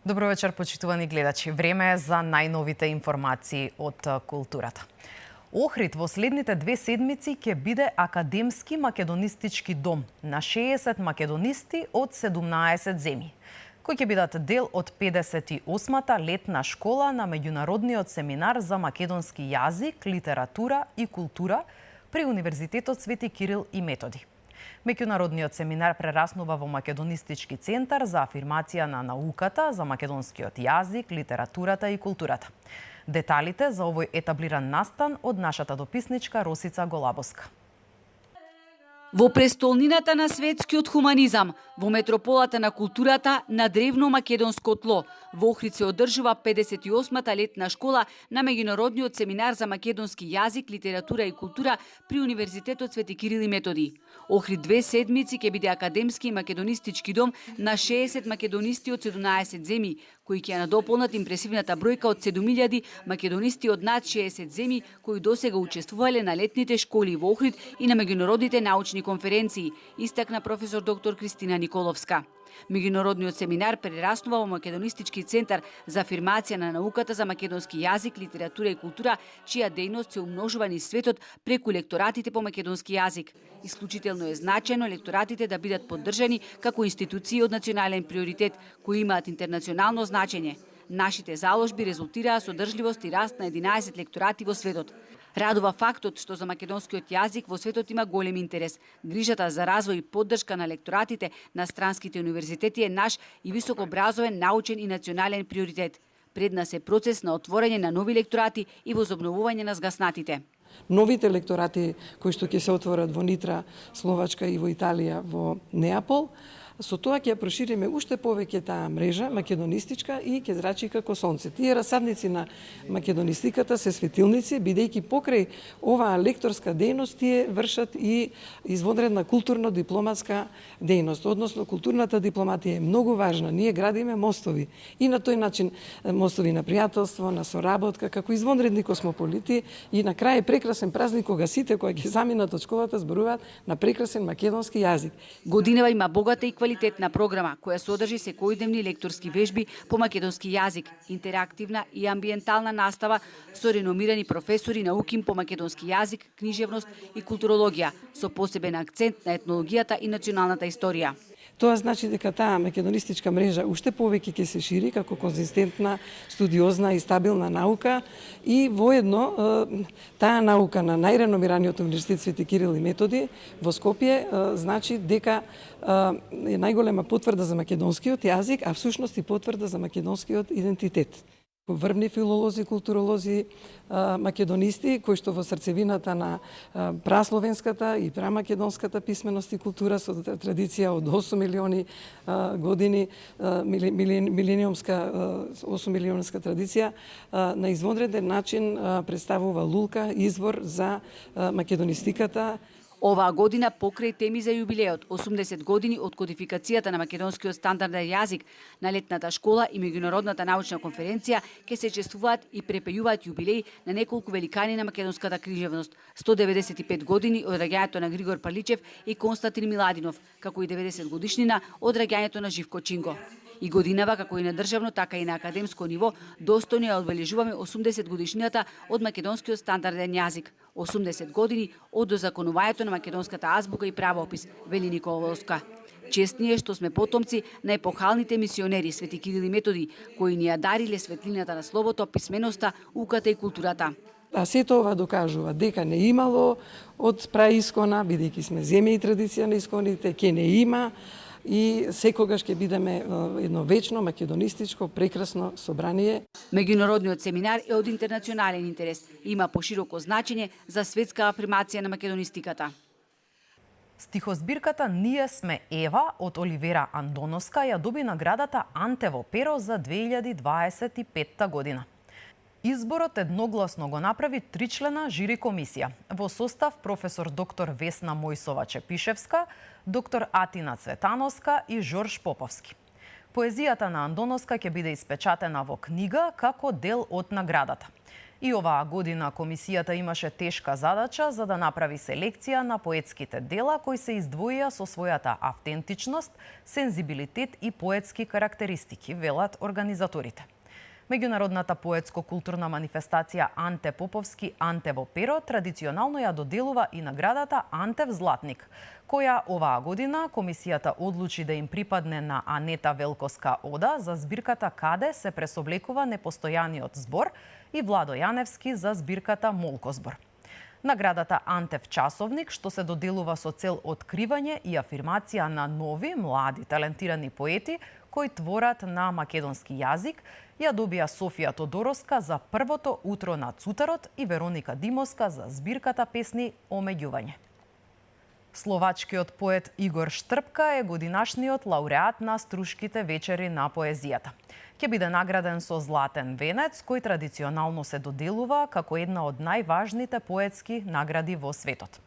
Добро вечер, почитувани гледачи. Време е за најновите информации од културата. Охрид во следните 2 седмици ќе биде академски македонистички дом на 60 македонисти од 17 земји, кои ќе бидат дел од 58-та летна школа на меѓународниот семинар за македонски јазик, литература и култура при Универзитетот Свети Кирил и Методи. Меѓународниот семинар прераснува во Македонистички центар за афирмација на науката за македонскиот јазик, литературата и културата. Деталите за овој етаблиран настан од нашата дописничка Росица Голабовска. Во престолнината на светскиот хуманизам, во метрополата на културата на древно македонско тло, во Охрид се одржува 58-та летна школа на меѓународниот семинар за македонски јазик, литература и култура при Универзитетот Свети Кирил и Методи. Охрид 2 седмици ќе биде академски и македонистички дом на 60 македонисти од 17 земји, кои ќе надополнат импресивната бројка од 7000 македонисти од над 60 земји кои досега учествувале на летните школи во Охрид и на меѓународните научни конференции, истакна професор доктор Кристина Николовска. Меѓународниот семинар прераснува во Македонистички центар за афирмација на науката за македонски јазик, литература и култура, чија дејност се умножува низ светот преку лекторатите по македонски јазик. Исклучително е значајно лекторатите да бидат поддржани како институции од национален приоритет, кои имаат интернационално значење. Нашите заложби резултираа со држливост и раст на 11 лекторати во светот. Радува фактот што за македонскиот јазик во светот има голем интерес. Грижата за развој и поддршка на лекторатите на странските универзитети е наш и високообразовен, научен и национален приоритет. Пред нас е процес на отворање на нови лекторати и возобновување на згаснатите. Новите лекторати кои што ќе се отворат во Нитра, Словачка и во Италија, во Неапол, со тоа ќе прошириме уште повеќе таа мрежа македонистичка и ќе зрачи како сонце. Тие расадници на македонистиката се светилници, бидејќи покрај оваа лекторска дејност тие вршат и извонредна културно-дипломатска дејност. Односно, културната дипломатија е многу важна. Ние градиме мостови и на тој начин мостови на пријателство, на соработка, како извонредни космополити и на крај прекрасен празник кога сите кои ќе заминат од школата зборуваат на прекрасен македонски јазик. Годинава има богата и квалитетна програма која содржи секојдневни лекторски вежби по македонски јазик, интерактивна и амбиентална настава со реномирани професори науким по македонски јазик, книжевност и културологија, со посебен акцент на етнологијата и националната историја. Тоа значи дека таа македонистичка мрежа уште повеќе ќе се шири како конзистентна, студиозна и стабилна наука и воедно таа наука на најреномираниот универзитет Свети Кирил и Методи во Скопје значи дека е најголема потврда за македонскиот јазик, а всушност и потврда за македонскиот идентитет. Врвни филолози, културолози, македонисти, кои што во срцевината на прасловенската и прамакедонската писменост и култура со традиција од 8 милиони години, милениумска 8 милионска традиција, на извонреден начин представува лулка, извор за македонистиката. Оваа година покрај теми за јубилеот 80 години од кодификацијата на македонскиот стандарден јазик на летната школа и меѓународната научна конференција ќе се чествуваат и препејуваат јубилеи на неколку великани на македонската книжевност. 195 години од раѓањето на Григор Паличев и Константин Миладинов, како и 90 годишнина од раѓањето на Живко Чинго. И годинава, како и на државно, така и на академско ниво, достојно ја одбележуваме 80 годишнината од македонскиот стандарден јазик, 80 години од дозаконувањето на македонската азбука и правопис, вели Николовска. Чест ни е што сме потомци на епохалните мисионери Свети Кирил и Методи, кои ни ја дариле светлината на словото, писменоста, уката и културата. А сето ова докажува дека не имало од праискона, бидејќи сме земја и традиција на исконите, ќе не има, и секогаш ќе бидеме едно вечно македонистичко прекрасно собрание. Меѓународниот семинар е од интернационален интерес и има пошироко значење за светска афирмација на македонистиката. Стихозбирката Ние сме Ева од Оливера Андоноска ја доби наградата Антево перо за 2025 година. Изборот едногласно го направи тричлена жири комисија во состав професор доктор Весна Мојсова Чепишевска, доктор Атина Цветановска и Жорж Поповски. Поезијата на Андоноска ќе биде испечатена во книга како дел од наградата. И оваа година комисијата имаше тешка задача за да направи селекција на поетските дела кои се издвоија со својата автентичност, сензибилитет и поетски карактеристики, велат организаторите. Меѓународната поетско-културна манифестација Анте Поповски Анте во перо традиционално ја доделува и наградата Антев Златник, која оваа година комисијата одлучи да им припадне на Анета Велкоска Ода за збирката Каде се пресоблекува непостојаниот збор и Владо Јаневски за збирката Молкозбор. Наградата Антев Часовник, што се доделува со цел откривање и афирмација на нови, млади, талентирани поети кои творат на македонски јазик, ја добија Софија Тодороска за Првото утро на цутарот и Вероника Димовска за збирката песни Омеѓување. Словачкиот поет Игор Штрпка е годинашниот лауреат на Струшките вечери на поезијата. Ќе биде награден со Златен венец, кој традиционално се доделува како една од најважните поетски награди во светот.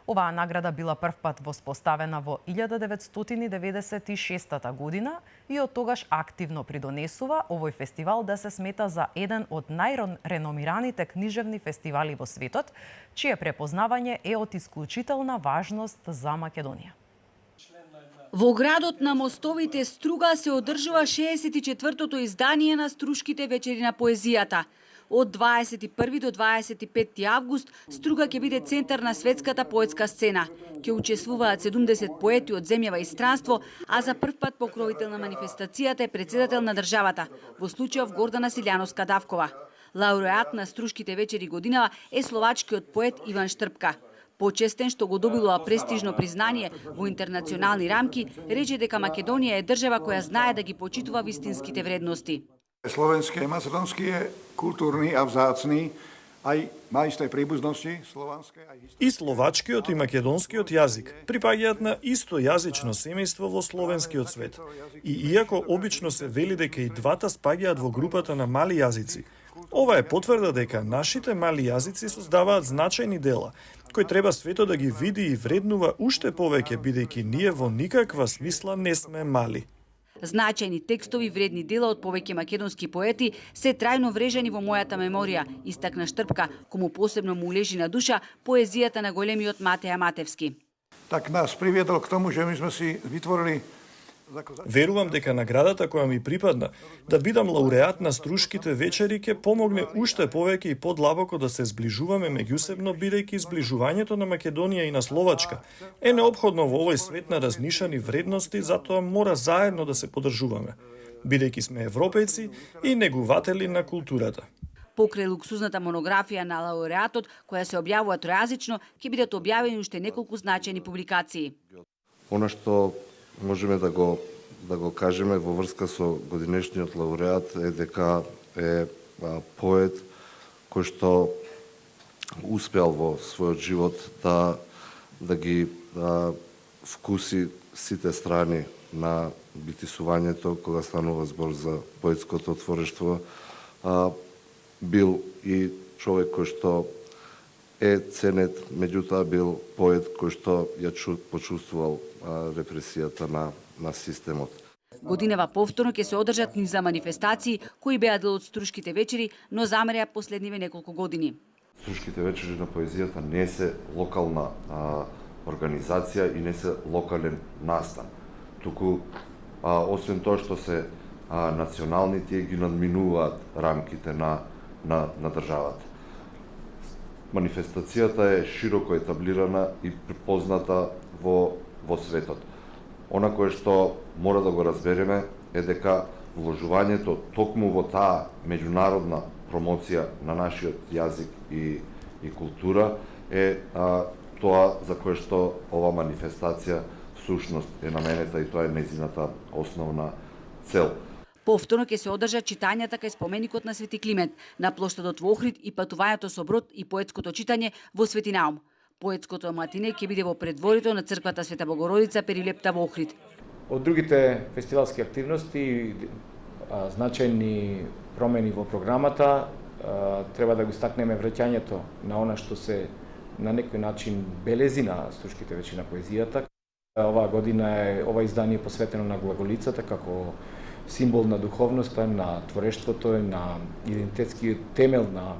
Оваа награда била првпат воспоставена во 1996 година и од тогаш активно придонесува овој фестивал да се смета за еден од најреномираните книжевни фестивали во светот, чие препознавање е од исклучителна важност за Македонија. Во градот на мостовите Струга се одржува 64-тото издание на Струшките вечери на поезијата. Од 21 до 25 август Струга ќе биде центар на светската поетска сцена. Ќе учествуваат 70 поети од земјава и странство, а за прв пат покровител на манифестацијата е председател на државата, во случајов Гордана Силјановска-Давкова. Лауреат на Струшките вечери годинава е словачкиот поет Иван Штрпка. Почестен што го добилува престижно признание во интернационални рамки, рече дека Македонија е држава која знае да ги почитува вистинските вредности. Slovenský a macedónsky je kultúrny a vzácny, aj má isté príbuznosti slovanské aj historické. И словачкиот и македонскиот јазик припаѓаат на исто јазично семејство во словенскиот свет. И иако обично се вели дека и двата спаѓаат во групата на мали јазици, ова е потврда дека нашите мали јазици создаваат значајни дела, кои треба светот да ги види и вреднува уште повеќе, бидејќи ние во никаква смисла не сме мали. Значајни текстови, вредни дела од повеќе македонски поети се трајно врежани во мојата меморија, истакна Штрпка, кому посебно му лежи на душа поезијата на големиот Матеја Матевски. Tak nás priviedol k tomu, že my sme si vytvorili. Верувам дека наградата која ми припадна да бидам лауреат на Струшките вечери ќе помогне уште повеќе и подлабоко да се зближуваме меѓусебно, бидејќи зближувањето на Македонија и на Словачка е неопходно во овој свет на размишани вредности, затоа мора заедно да се поддржуваме, бидејќи сме европејци и негуватели на културата. Покрај луксузната монографија на лауреатот, која се објавува тројазично, ќе бидат објавени уште неколку значајни публикации. Она што можеме да го кажеме во врска со годинешниот лауреат е дека е поет кој што успеал во својот живот да ги вкуси сите страни на битисувањето, кога станува збор за поетското творештво. Бил и човек кој што е ценет, меѓутоа бил поет кој што ја почувствувал репресијата на системот. Годинава повторно ќе се одржат низ за манифестации кои беа дел од Струшките вечери, но замреа последниве неколку години. Струшките вечери на поезијата не се локална организација и не се локален настан. Туку, освен тоа што се национални, тие ги надминуваат рамките на државата. Манифестацијата е широко етаблирана и препозната во светот. Она кое што мора да го разбереме е дека вложувањето токму во таа меѓународна промоција на нашиот јазик и култура е тоа за кое што ова манифестација всушност е наменета и тоа е нејзината основна цел. Повторно ќе се одржат читањата кај споменикот на Свети Климент, на плоштадот во Охрид и патувањето со брод и поетското читање во Свети Наум. Поетското матине ќе биде во предворието на црквата Света Богородица Перилепта во Охрид. Од другите фестивалски активности, значајни промени во програмата, треба да го стакнеме враќањето на она што се на некој начин белези на Струшките вечери на поезијата. Оваа година ова издание посветено на глаголицата како символ на духовноста, на творештвото, на идентитетскиот темел на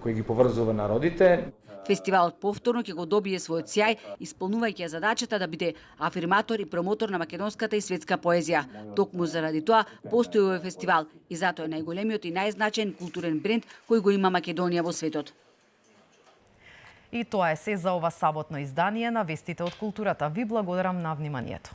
кој ги поврзува народите. Фестивалот повторно ќе го добие својот сјај, исполнувајќи задачата да биде афирматор и промотор на македонската и светска поезија. Токму заради тоа постои овој фестивал и затоа е најголемиот и најзначаен културен бренд кој го има Македонија во светот. И тоа е се за ова саботно издание на Вестите од културата. Ви благодарам на вниманието.